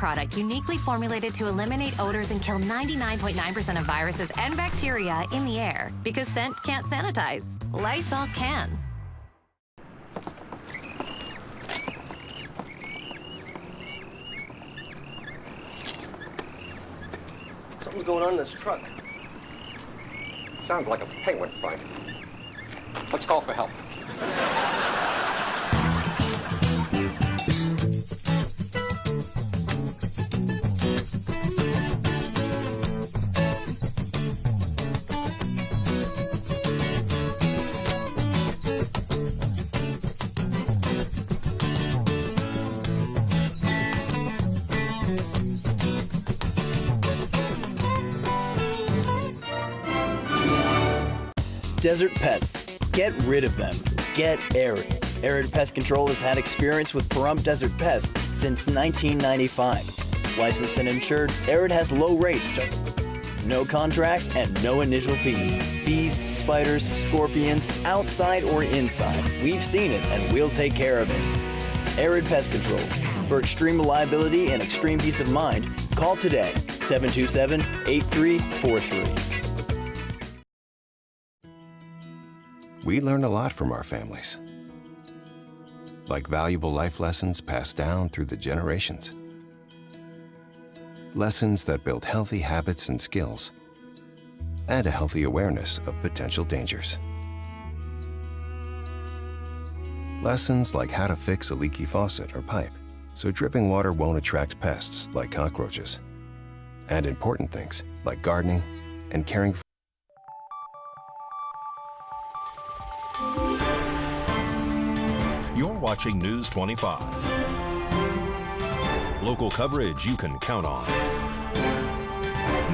product uniquely formulated to eliminate odors and kill 99.9% of viruses and bacteria in the air. Because scent can't sanitize, Lysol can. Something's going on in this truck. Sounds like a penguin fight. Let's call for help. Desert pests. Get rid of them. Get Arid. Arid Pest Control has had experience with Pahrump Desert Pests since 1995. Licensed and insured, Arid has low rates, no contracts, and no initial fees. Bees, spiders, scorpions, outside or inside. We've seen it and we'll take care of it. Arid Pest Control. For extreme reliability and extreme peace of mind, call today, 727-8343. We learn a lot from our families, like valuable life lessons passed down through the generations. Lessons that build healthy habits and skills, and a healthy awareness of potential dangers. Lessons like how to fix a leaky faucet or pipe, so dripping water won't attract pests like cockroaches. And important things like gardening and caring for. You're watching News 25. Local coverage you can count on.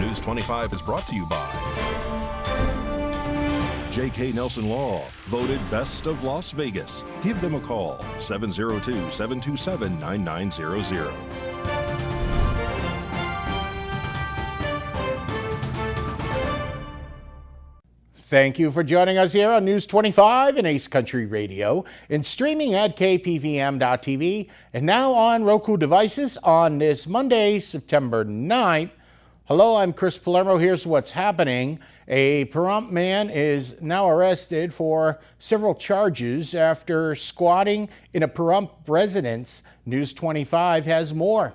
News 25 is brought to you by J.K. Nelson Law, voted best of Las Vegas. Give them a call, 702-727-9900. Thank you for joining us here on News 25 and Ace Country Radio and streaming at KPVM.TV and now on Roku devices on this Monday, September 9th. Hello, I'm Chris Palermo. Here's what's happening. A Pahrump man is now arrested for several charges after squatting in a Pahrump residence. News 25 has more.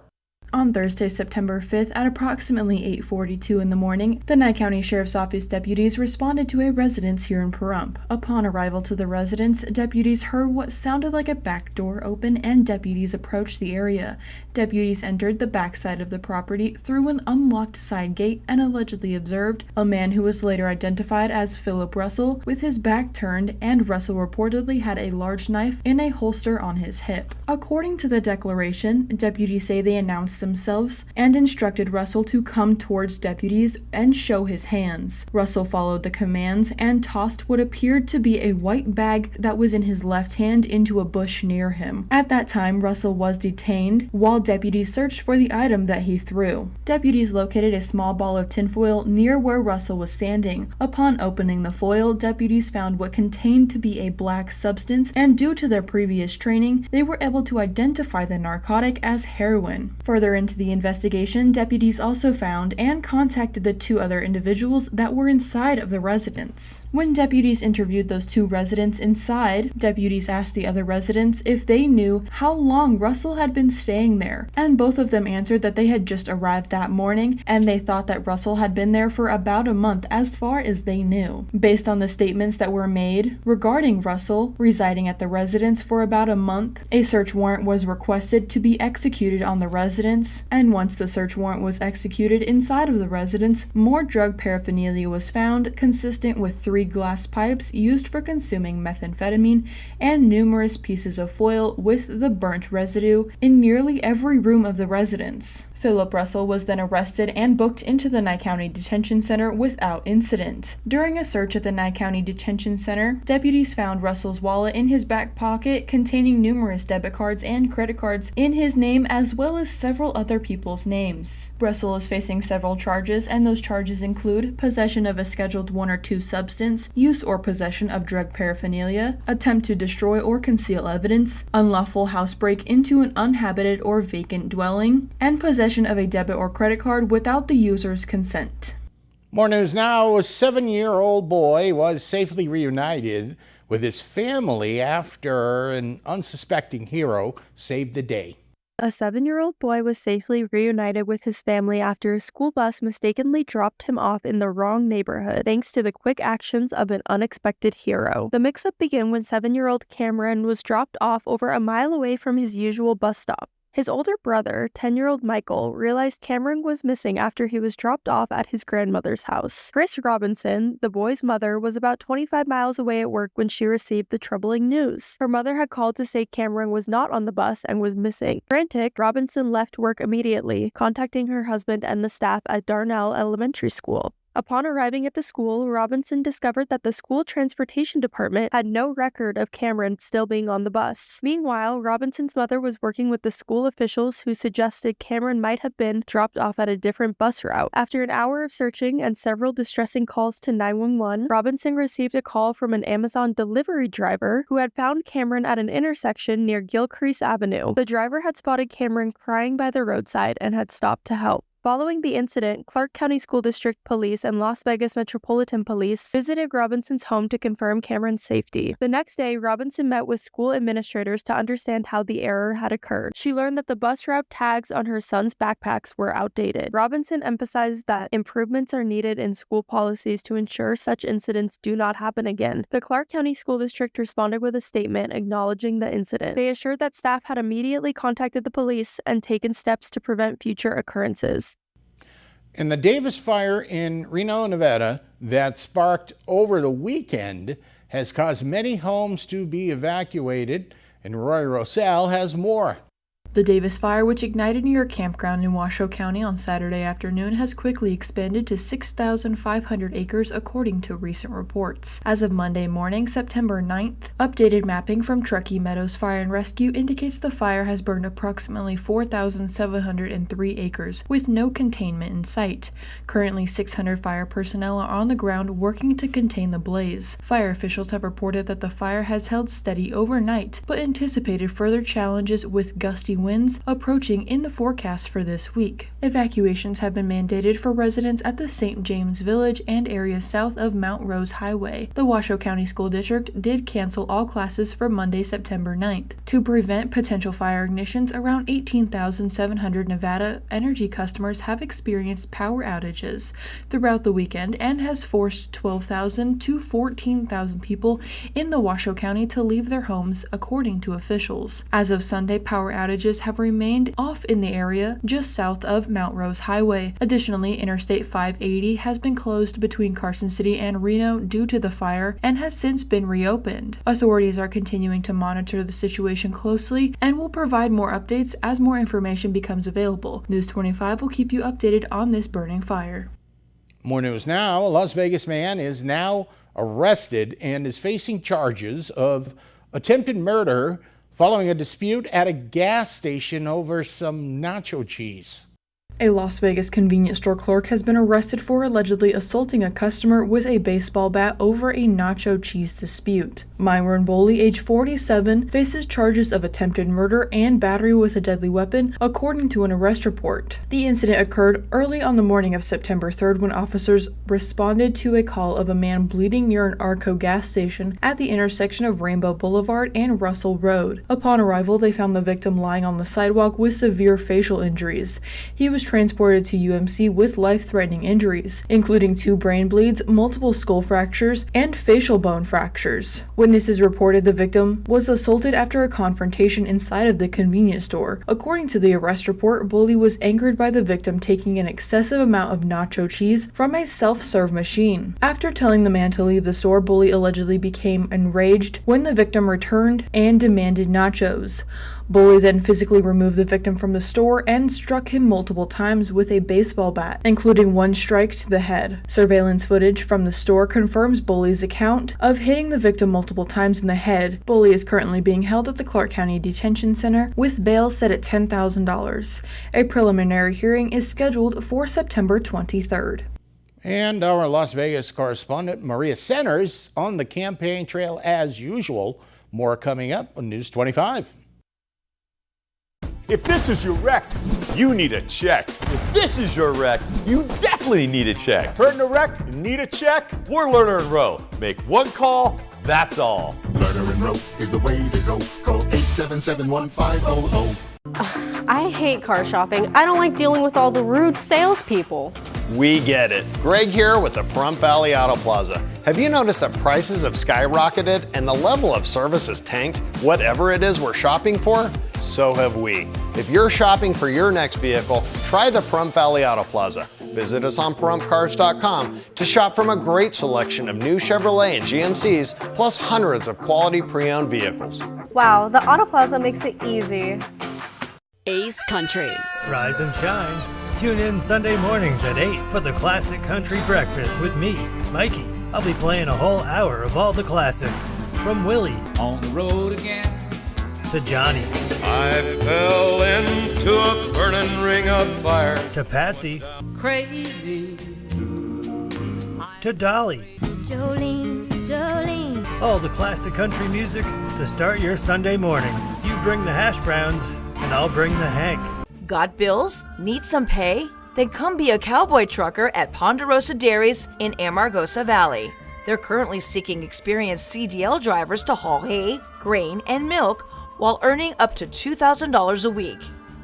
On Thursday, September 5th at approximately 8:42 in the morning, the Nye County Sheriff's Office deputies responded to a residence here in Pahrump. Upon arrival to the residence, deputies heard what sounded like a back door open and deputies approached the area. Deputies entered the back side of the property through an unlocked side gate and allegedly observed a man who was later identified as Philip Russell with his back turned, and Russell reportedly had a large knife in a holster on his hip. According to the declaration, deputies say they announced themselves and instructed Russell to come towards deputies and show his hands. Russell followed the commands and tossed what appeared to be a white bag that was in his left hand into a bush near him. At that time, Russell was detained while deputies searched for the item that he threw. Deputies located a small ball of tinfoil near where Russell was standing. Upon opening the foil, deputies found what contained to be a black substance, and due to their previous training, they were able to identify the narcotic as heroin. Further into the investigation, deputies also found and contacted the two other individuals that were inside of the residence. When deputies interviewed those two residents inside, deputies asked the other residents if they knew how long Russell had been staying there, and both of them answered that they had just arrived that morning and they thought that Russell had been there for about a month as far as they knew. Based on the statements that were made regarding Russell residing at the residence for about a month, a search warrant was requested to be executed on the residence, and once the search warrant was executed inside of the residence, more drug paraphernalia was found consistent with 3 glass pipes used for consuming methamphetamine and numerous pieces of foil with the burnt residue in nearly every room of the residence. Philip Russell was then arrested and booked into the Nye County Detention Center without incident. During a search at the Nye County Detention Center, deputies found Russell's wallet in his back pocket containing numerous debit cards and credit cards in his name as well as several other people's names. Russell is facing several charges, and those charges include possession of a Scheduled 1 or 2 substance, use or possession of drug paraphernalia, attempt to destroy or conceal evidence, unlawful housebreak into an uninhabited or vacant dwelling, and possession possession of a debit or credit card without the user's consent. More news now. A 7-year-old boy was safely reunited with his family after an unsuspecting hero saved the day. A 7-year-old boy was safely reunited with his family after a school bus mistakenly dropped him off in the wrong neighborhood, thanks to the quick actions of an unexpected hero. The mix-up began when 7-year-old Cameron was dropped off over a mile away from his usual bus stop. His older brother, 10-year-old Michael, realized Cameron was missing after he was dropped off at his grandmother's house. Grace Robinson, the boy's mother, was about 25 miles away at work when she received the troubling news. Her mother had called to say Cameron was not on the bus and was missing. Frantic, Robinson left work immediately, contacting her husband and the staff at Darnell Elementary School. Upon arriving at the school, Robinson discovered that the school transportation department had no record of Cameron still being on the bus. Meanwhile, Robinson's mother was working with the school officials who suggested Cameron might have been dropped off at a different bus route. After an hour of searching and several distressing calls to 911, Robinson received a call from an Amazon delivery driver who had found Cameron at an intersection near Gilcrease Avenue. The driver had spotted Cameron crying by the roadside and had stopped to help. Following the incident, Clark County School District Police and Las Vegas Metropolitan Police visited Robinson's home to confirm Cameron's safety. The next day, Robinson met with school administrators to understand how the error had occurred. She learned that the bus route tags on her son's backpacks were outdated. Robinson emphasized that improvements are needed in school policies to ensure such incidents do not happen again. The Clark County School District responded with a statement acknowledging the incident. They assured that staff had immediately contacted the police and taken steps to prevent future occurrences. And the Davis fire in Reno, Nevada, that sparked over the weekend has caused many homes to be evacuated, and Roy Rosell has more. The Davis fire, which ignited near a campground in Washoe County on Saturday afternoon, has quickly expanded to 6,500 acres according to recent reports. As of Monday morning, September 9th, updated mapping from Truckee Meadows Fire and Rescue indicates the fire has burned approximately 4,703 acres, with no containment in sight. Currently, 600 fire personnel are on the ground working to contain the blaze. Fire officials have reported that the fire has held steady overnight, but anticipated further challenges with gusty winds approaching in the forecast for this week. Evacuations have been mandated for residents at the St. James Village and areas south of Mount Rose Highway. The Washoe County School District did cancel all classes for Monday, September 9th. To prevent potential fire ignitions, around 18,700 Nevada Energy customers have experienced power outages throughout the weekend and has forced 12,000 to 14,000 people in the Washoe County to leave their homes, according to officials. As of Sunday, power outages have remained off in the area just south of Mount Rose Highway. Additionally, Interstate 580 has been closed between Carson City and Reno due to the fire and has since been reopened. Authorities are continuing to monitor the situation closely and will provide more updates as more information becomes available. News 25 will keep you updated on this burning fire. More news now. A Las Vegas man is now arrested and is facing charges of attempted murder following a dispute at a gas station over some nacho cheese. A Las Vegas convenience store clerk has been arrested for allegedly assaulting a customer with a baseball bat over a nacho cheese dispute. Myron Boley, age 47, faces charges of attempted murder and battery with a deadly weapon, according to an arrest report. The incident occurred early on the morning of September 3rd when officers responded to a call of a man bleeding near an Arco gas station at the intersection of Rainbow Boulevard and Russell Road. Upon arrival, they found the victim lying on the sidewalk with severe facial injuries. He was transported to UMC with life-threatening injuries, including 2 brain bleeds, multiple skull fractures, and facial bone fractures. Witnesses reported the victim was assaulted after a confrontation inside of the convenience store. According to the arrest report, Boley was angered by the victim taking an excessive amount of nacho cheese from a self-serve machine. After telling the man to leave the store, Boley allegedly became enraged when the victim returned and demanded nachos. Boley then physically removed the victim from the store and struck him multiple times with a baseball bat, including 1 strike to the head. Surveillance footage from the store confirms Boley's account of hitting the victim multiple times in the head. Boley is currently being held at the Clark County Detention Center with bail set at $10,000. A preliminary hearing is scheduled for September 23rd. And our Las Vegas correspondent Maria Centers on the campaign trail as usual. More coming up on News 25. If this is your wreck, you need a check. If this is your wreck, you definitely need a check. Hurt in a wreck? You need a check? We're Lerner and Rowe. Make one call, that's all. Lerner and Rowe is the way to go. Call 877-1500. I hate car shopping. I don't like dealing with all the rude salespeople. We get it. Greg here with the Pahrump Valley Auto Plaza. Have you noticed that prices have skyrocketed and the level of service has tanked? Whatever it is we're shopping for, so have we. If you're shopping for your next vehicle, try the Pahrump Valley Auto Plaza. Visit us on PahrumpCars.com to shop from a great selection of new Chevrolet and GMCs, plus hundreds of quality pre-owned vehicles. Wow, the Auto Plaza makes it easy. Ace Country. Rise and shine. Tune in Sunday mornings at 8 for the Classic Country Breakfast with me, Mikey. I'll be playing a whole hour of all the classics. From Willie. On the road again. To Johnny. I fell into a burning ring of fire. To Patsy. Crazy. To Dolly. Jolene, Jolene. All the classic country music to start your Sunday morning. You bring the hash browns, and I'll bring the Hank. Got bills? Need some pay? Then come be a cowboy trucker at Ponderosa Dairies in Amargosa Valley. They're currently seeking experienced CDL drivers to haul hay, grain, and milk while earning up to $2,000 a week.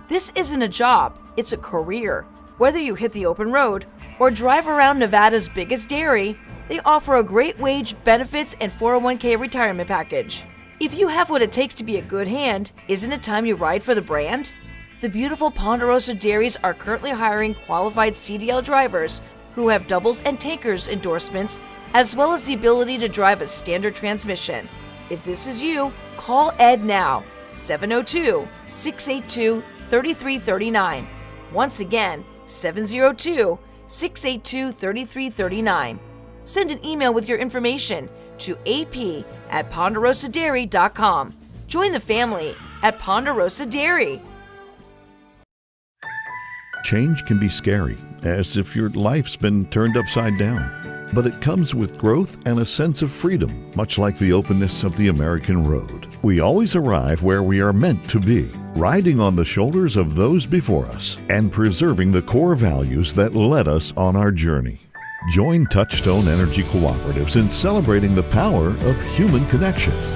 This isn't a job, it's a career. Whether you hit the open road or drive around Nevada's biggest dairy, they offer a great wage, benefits, and 401k retirement package. If you have what it takes to be a good hand, isn't it time you ride for the brand? The beautiful Ponderosa Dairies are currently hiring qualified CDL drivers who have doubles and tankers endorsements, as well as the ability to drive a standard transmission. If this is you, call Ed now, 702-682-3339. Once again, 702-682-3339. Send an email with your information to ap@ponderosadairy.com. Join the family at Ponderosa Dairy. Change can be scary, as if your life's been turned upside down. But it comes with growth and a sense of freedom, much like the openness of the American road. We always arrive where we are meant to be, riding on the shoulders of those before us and preserving the core values that led us on our journey. Join Touchstone Energy Cooperatives in celebrating the power of human connections.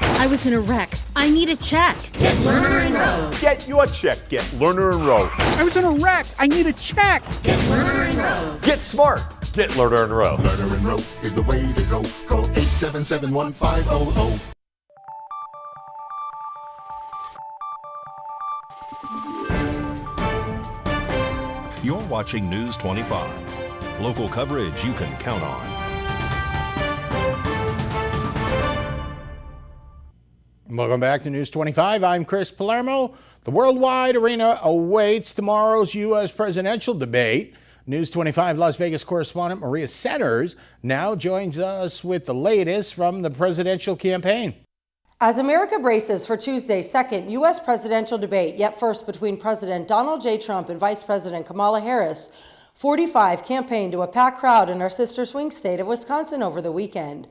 I was in a wreck. I need a check. Get Lerner and Rowe. Get your check. Get Lerner and Rowe. I was in a wreck. I need a check. Get Lerner and Rowe. Get smart. Get Lerner and Rowe. Lerner and Rowe is the way to go. Call 877-1500. You're watching News 25. Local coverage you can count on. Welcome back to News 25. I'm Chris Palermo. The worldwide arena awaits tomorrow's U.S. presidential debate. News 25 Las Vegas correspondent Maria Centers now joins us with the latest from the presidential campaign. As America braces for Tuesday's second U.S. presidential debate, yet first between President Donald J. Trump and Vice President Kamala Harris, 45 campaigned to a packed crowd in our sister swing state of Wisconsin over the weekend.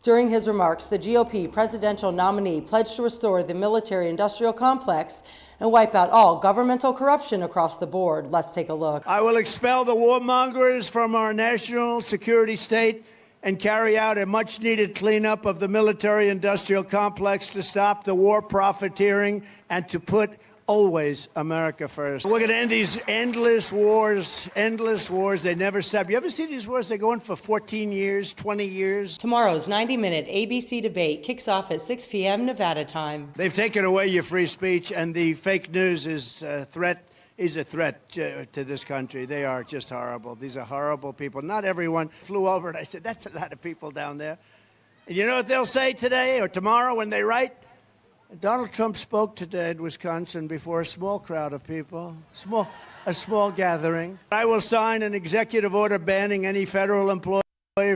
During his remarks, the GOP presidential nominee pledged to restore the military-industrial complex and wipe out all governmental corruption across the board. Let's take a look. I will expel the warmongers from our national security state and carry out a much-needed cleanup of the military-industrial complex to stop the war profiteering and to put always America first. We're going to end these endless wars. They never stop. You ever see these wars? They go on for 14 years, 20 years. Tomorrow's 90-minute ABC debate kicks off at 6 p.m. Nevada time. They've taken away your free speech, and the fake news is a threat to this country. They are just horrible. These are horrible people. Not everyone flew over, and I said, that's a lot of people down there. And you know what they'll say today or tomorrow when they write? Donald Trump spoke today in Wisconsin before a small crowd of people, a small gathering. I will sign an executive order banning any federal employee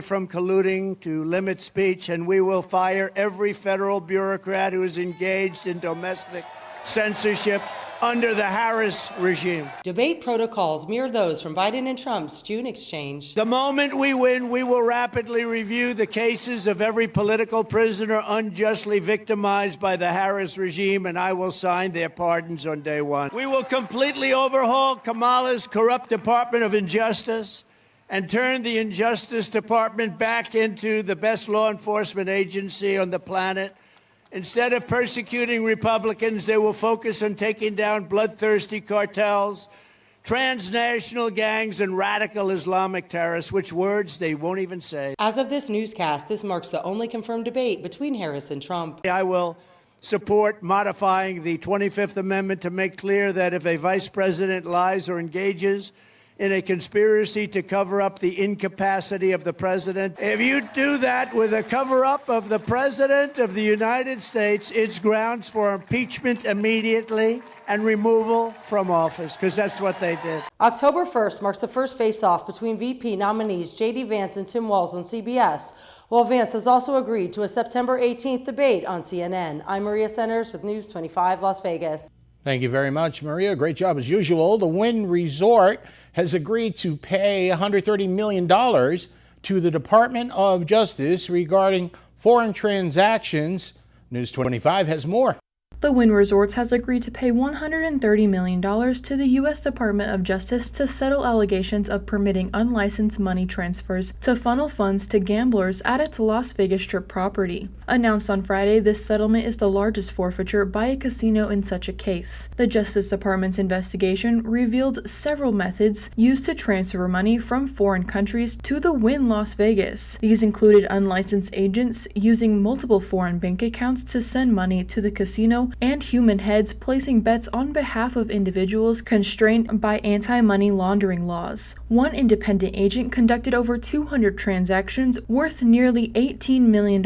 from colluding to limit speech, and we will fire every federal bureaucrat who is engaged in domestic censorship. under the Harris regime. Debate protocols mirror those from Biden and Trump's June exchange. The moment we win, we will rapidly review the cases of every political prisoner unjustly victimized by the Harris regime, and I will sign their pardons on day one. We will completely overhaul Kamala's corrupt Department of Injustice and turn the Injustice Department back into the best law enforcement agency on the planet. Instead of persecuting Republicans, they will focus on taking down bloodthirsty cartels, transnational gangs, and radical Islamic terrorists, which words they won't even say. As of this newscast, this marks the only confirmed debate between Harris and Trump. I will support modifying the 25th Amendment to make clear that if a vice president lies or engages in a conspiracy to cover up the incapacity of the president, if you do that with a cover-up of the president of the United States, it's grounds for impeachment immediately and removal from office, because that's what they did. October 1st marks the first face-off between VP nominees J.D. Vance and Tim Walz on CBS, while Vance has also agreed to a September 18th debate on CNN. I'm Maria Centers with News 25 Las Vegas. Thank you very much, Maria. Great job as usual. The Wynn Resort has agreed to pay $130 million to the Department of Justice regarding foreign transactions. News 25 has more. The Wynn Resorts has agreed to pay $130 million to the U.S. Department of Justice to settle allegations of permitting unlicensed money transfers to funnel funds to gamblers at its Las Vegas Strip property. Announced on Friday, this settlement is the largest forfeiture by a casino in such a case. The Justice Department's investigation revealed several methods used to transfer money from foreign countries to the Wynn Las Vegas. These included unlicensed agents using multiple foreign bank accounts to send money to the casino, and human heads placing bets on behalf of individuals constrained by anti-money laundering laws. One independent agent conducted over 200 transactions worth nearly $18 million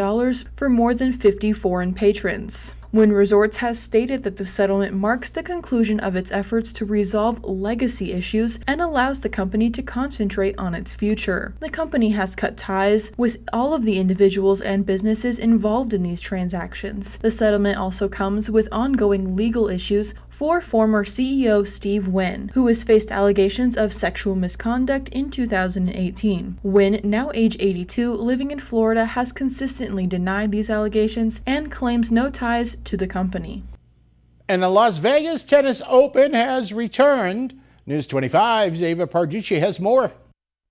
for more than 50 foreign patrons. Wynn Resorts has stated that the settlement marks the conclusion of its efforts to resolve legacy issues and allows the company to concentrate on its future. The company has cut ties with all of the individuals and businesses involved in these transactions. The settlement also comes with ongoing legal issues for former CEO Steve Wynn, who has faced allegations of sexual misconduct in 2018. Wynn, now age 82, living in Florida, has consistently denied these allegations and claims no ties to the company. And the Las Vegas Tennis Open has returned. News 25's Ava Parducci has more.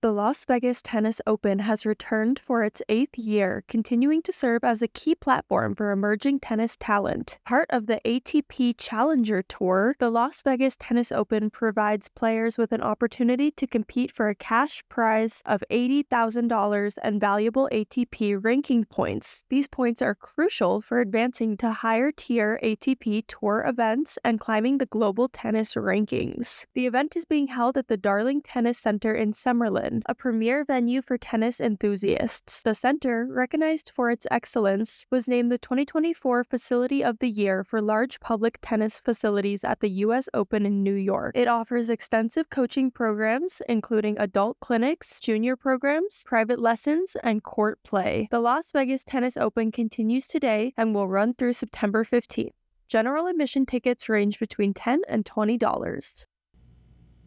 The Las Vegas Tennis Open has returned for its 8th year, continuing to serve as a key platform for emerging tennis talent. Part of the ATP Challenger Tour, the Las Vegas Tennis Open provides players with an opportunity to compete for a cash prize of $80,000 and valuable ATP ranking points. These points are crucial for advancing to higher-tier ATP Tour events and climbing the global tennis rankings. The event is being held at the Darling Tennis Center in Summerlin, a premier venue for tennis enthusiasts. The center, recognized for its excellence, was named the 2024 Facility of the Year for large public tennis facilities at the U.S. Open in New York. It offers extensive coaching programs, including adult clinics, junior programs, private lessons, and court play. The Las Vegas Tennis Open continues today and will run through September 15th. General admission tickets range between $10 and $20.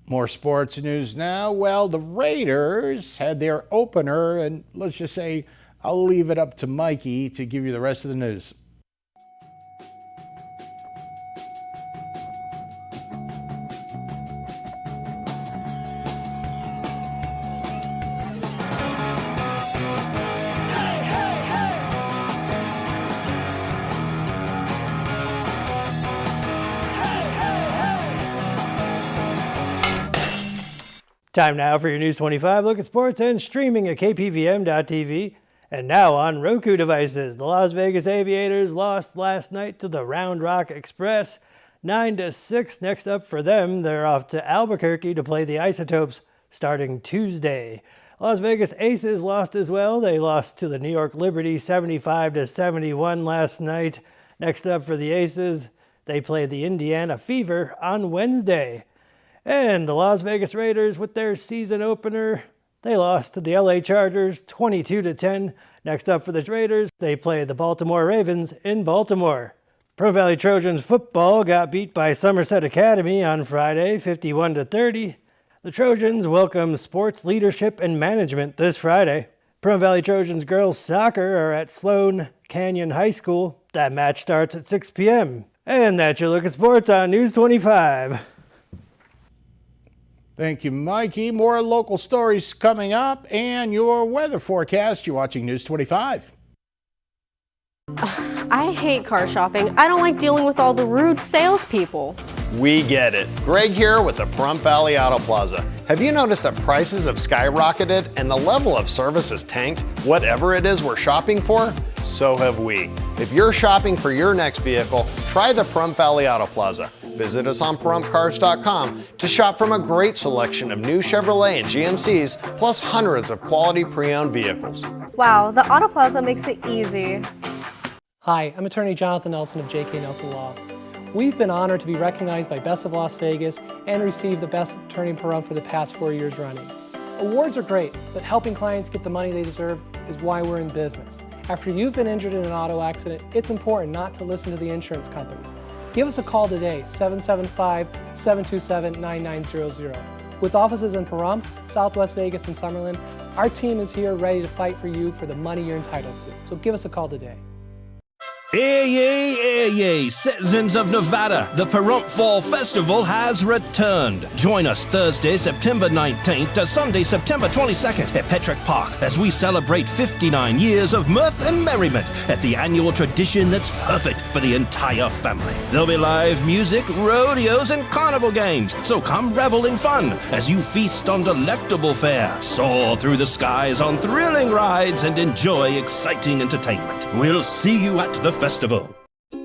More sports news now. Well, the Raiders had their opener, and let's just say I'll leave it up to Mikey to give you the rest of the news. Time now for your News 25 look at sports and streaming at KPVM.TV and now on Roku devices. The Las Vegas Aviators lost last night to the Round Rock Express 9-6. Next up for them, they're off to Albuquerque to play the Isotopes starting Tuesday. Las Vegas Aces lost as well. They lost to the New York Liberty 75-71 last night. Next up for the Aces, they play the Indiana Fever on Wednesday. And the Las Vegas Raiders, with their season opener, they lost to the LA Chargers 22-10. Next up for the Raiders, they play the Baltimore Ravens in Baltimore. Pahrump Valley Trojans football got beat by Somerset Academy on Friday, 51-30. The Trojans welcome sports leadership and management this Friday. Pahrump Valley Trojans girls soccer are at Sloan Canyon High School. That match starts at 6 p.m. And that's your look at sports on News 25. Thank you, Mikey. More local stories coming up and your weather forecast. You're watching News 25. I hate car shopping. I don't like dealing with all the rude salespeople. We get it. Greg here with the Pahrump Valley Auto Plaza. Have you noticed that prices have skyrocketed and the level of service has tanked? Whatever it is we're shopping for, so have we. If you're shopping for your next vehicle, try the Pahrump Valley Auto Plaza. Visit us on PaHrumpCars.com to shop from a great selection of new Chevrolet and GMCs, plus hundreds of quality pre-owned vehicles. Wow, the Auto Plaza makes it easy. Hi, I'm attorney Jonathan Nelson of J.K. Nelson Law. We've been honored to be recognized by Best of Las Vegas and receive the Best Attorney in Pahrump for the past 4 years running. Awards are great, but helping clients get the money they deserve is why we're in business. After you've been injured in an auto accident, it's important not to listen to the insurance companies. Give us a call today, 775-727-9900. With offices in Pahrump, Southwest Vegas, and Summerlin, our team is here ready to fight for you for the money you're entitled to. So give us a call today. Yay, citizens of Nevada, the Pahrump Fall Festival has returned. Join us Thursday, September 19th to Sunday, September 22nd at Petrick Park as we celebrate 59 years of mirth and merriment at the annual tradition that's perfect for the entire family. There'll be live music, rodeos, and carnival games, so come revel in fun as you feast on delectable fare, soar through the skies on thrilling rides, and enjoy exciting entertainment. We'll see you at the festival.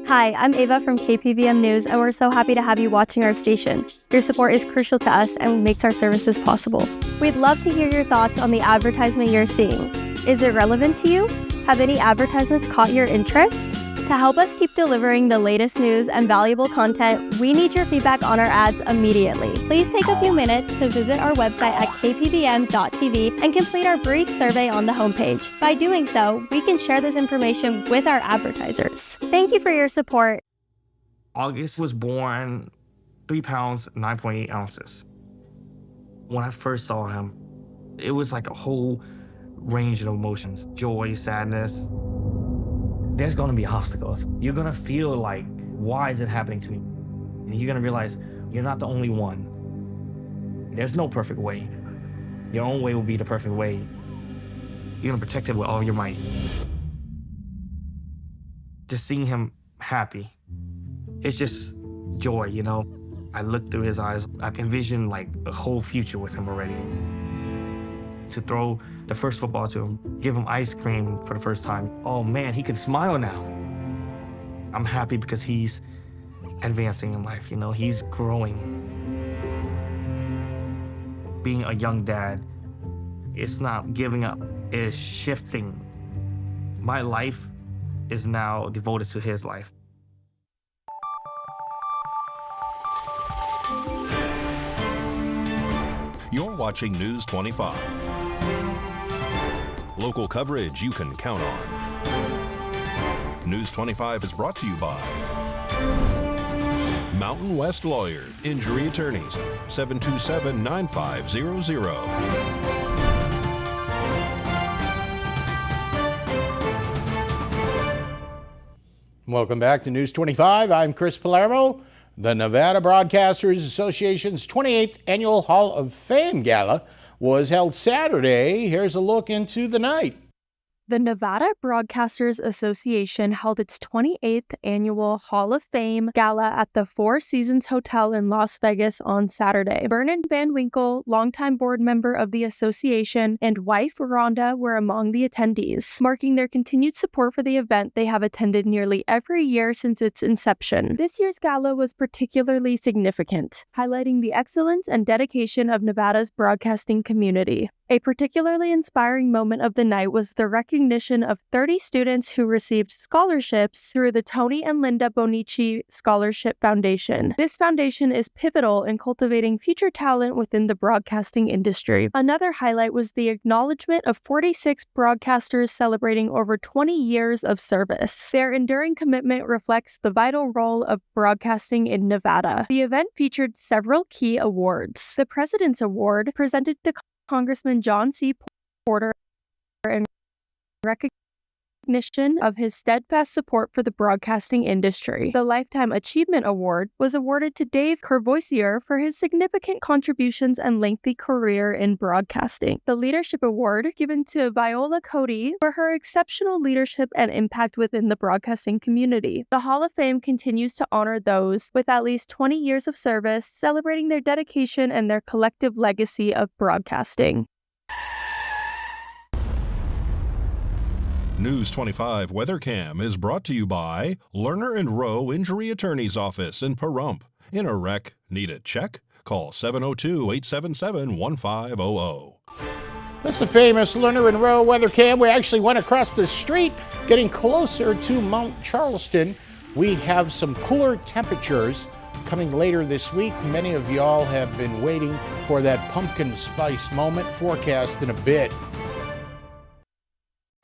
Hi, I'm Ava from KPVM News, and we're so happy to have you watching our station. Your support is crucial to us and makes our services possible. We'd love to hear your thoughts on the advertisement you're seeing. Is it relevant to you? Have any advertisements caught your interest? To help us keep delivering the latest news and valuable content, we need your feedback on our ads immediately. Please take a few minutes to visit our website at KPVM.TV and complete our brief survey on the homepage. By doing so, we can share this information with our advertisers. Thank you for your support. August was born 3 pounds, 9.8 ounces. When I first saw him, it was like a whole range of emotions, joy, sadness. There's gonna be obstacles. You're gonna feel like, why is it happening to me? And you're gonna realize you're not the only one. There's no perfect way. Your own way will be the perfect way. You're gonna protect it with all your might. Just seeing him happy, it's just joy, you know? I look through his eyes, I can envision like a whole future with him already. To throw the first football to him, give him ice cream for the first time. Oh man, he can smile now. I'm happy because he's advancing in life, you know, he's growing. Being a young dad, it's not giving up, it's shifting. My life is now devoted to his life. You're watching News 25. Local coverage you can count on. News 25 is brought to you by Mountain West Lawyers, Injury Attorneys, 727-9500. Welcome back to News 25. I'm Chris Palermo. The Nevada Broadcasters Association's 28th Annual Hall of Fame Gala was held Saturday. Here's a look into the night. The Nevada Broadcasters Association held its 28th Annual Hall of Fame Gala at the Four Seasons Hotel in Las Vegas on Saturday. Vernon Van Winkle, longtime board member of the association, and wife Rhonda were among the attendees. Marking their continued support for the event, they have attended nearly every year since its inception. This year's gala was particularly significant, highlighting the excellence and dedication of Nevada's broadcasting community. A particularly inspiring moment of the night was the recognition of 30 students who received scholarships through the Tony and Linda Bonici Scholarship Foundation. This foundation is pivotal in cultivating future talent within the broadcasting industry. Another highlight was the acknowledgement of 46 broadcasters celebrating over 20 years of service. Their enduring commitment reflects the vital role of broadcasting in Nevada. The event featured several key awards. The President's Award, presented to Congressman John C. Porter in recognition of his steadfast support for the broadcasting industry. The Lifetime Achievement Award was awarded to Dave Courvoisier for his significant contributions and lengthy career in broadcasting. The Leadership Award, given to Viola Cody for her exceptional leadership and impact within the broadcasting community. The Hall of Fame continues to honor those with at least 20 years of service, celebrating their dedication and their collective legacy of broadcasting. News 25 Weather Cam is brought to you by Lerner and Rowe Injury Attorney's Office in Pahrump. In a wreck, need a check? Call 702-877-1500. That's the famous Lerner and Rowe weather cam. We actually went across the street, getting closer to Mount Charleston. We have some cooler temperatures coming later this week. Many of y'all have been waiting for that pumpkin spice moment. Forecast in a bit.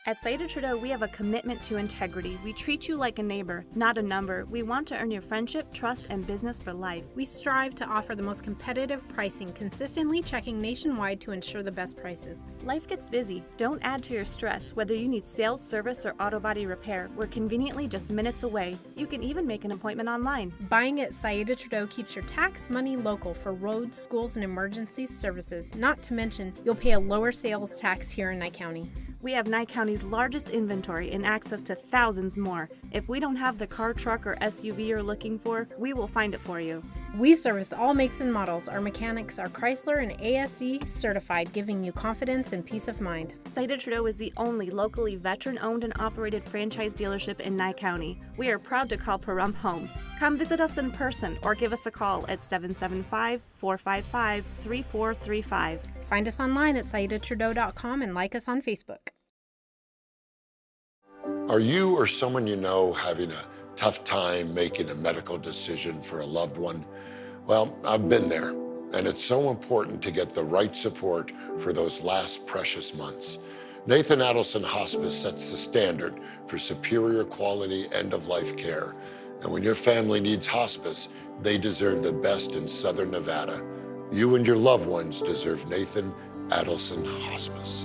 At Cider Trudeau, we have a commitment to integrity. We treat you like a neighbor, not a number. We want to earn your friendship, trust, and business for life. We strive to offer the most competitive pricing, consistently checking nationwide to ensure the best prices. Life gets busy. Don't add to your stress. Whether you need sales, service, or auto body repair, we're conveniently just minutes away. You can even make an appointment online. Buying at Cider Trudeau keeps your tax money local for roads, schools, and emergency services. Not to mention, you'll pay a lower sales tax here in Nye County. We have Nye County's largest inventory and access to thousands more. If we don't have the car, truck, or SUV you're looking for, we will find it for you. We service all makes and models. Our mechanics are Chrysler and ASE certified, giving you confidence and peace of mind. Cider Trudeau is the only locally veteran-owned and operated franchise dealership in Nye County. We are proud to call Pahrump home. Come visit us in person or give us a call at 775-455-3435. Find us online at cidertrudeau.com and like us on Facebook. Are you or someone you know having a tough time making a medical decision for a loved one? Well, I've been there, and it's so important to get the right support for those last precious months. Nathan Adelson Hospice sets the standard for superior quality end-of-life care. And when your family needs hospice, they deserve the best in Southern Nevada. You and your loved ones deserve Nathan Adelson Hospice.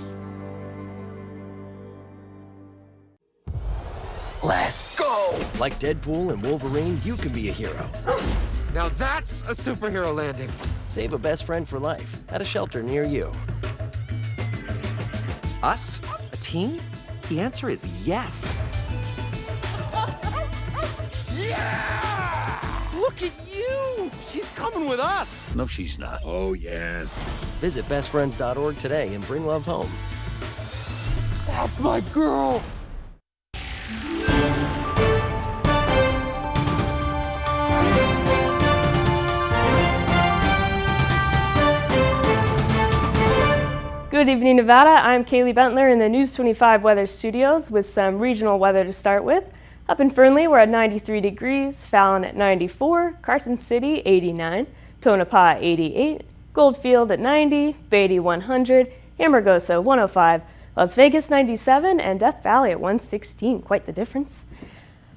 Let's go! Like Deadpool and Wolverine, you can be a hero. Now that's a superhero landing. Save a best friend for life at a shelter near you. Us? A team? The answer is yes. Yeah! Look at you! She's coming with us! No, she's not. Oh, yes. Visit bestfriends.org today and bring love home. That's my girl! Good evening, Nevada. I'm Kaylee Bentler in the News 25 Weather Studios with some regional weather to start with. Up in Fernley, we're at 93 degrees, Fallon at 94, Carson City 89, Tonopah 88, Goldfield at 90, Beatty 100, Amargosa 105, Las Vegas 97, and Death Valley at 116. Quite the difference.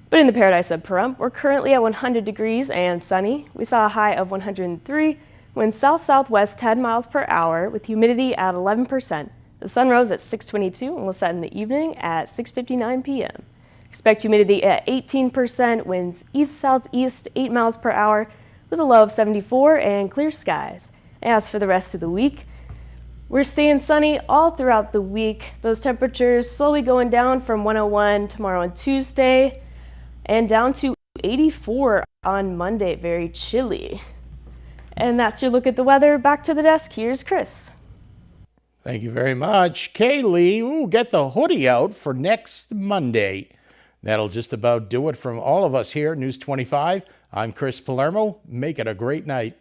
But in the paradise of Pahrump, we're currently at 100 degrees and sunny. We saw a high of 103, winds south-southwest 10 miles per hour with humidity at 11%. The sun rose at 6:22 and will set in the evening at 6:59 p.m. Expect humidity at 18%, winds east-southeast 8 miles per hour with a low of 74 and clear skies. As for the rest of the week, we're staying sunny all throughout the week. Those temperatures slowly going down from 101 tomorrow and Tuesday and down to 84 on Monday. Very chilly. And that's your look at the weather. Back to the desk. Here's Chris. Thank you very much, Kaylee. Ooh, get the hoodie out for next Monday. That'll just about do it from all of us here at News 25. I'm Chris Palermo. Make it a great night.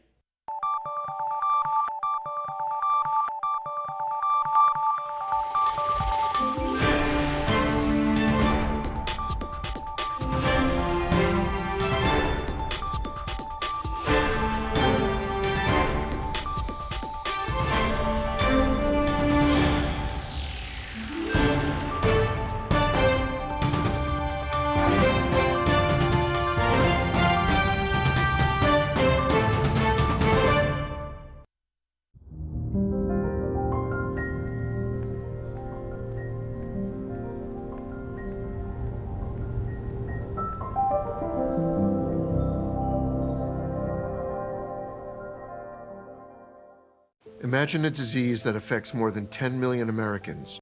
Imagine a disease that affects more than 10 million Americans.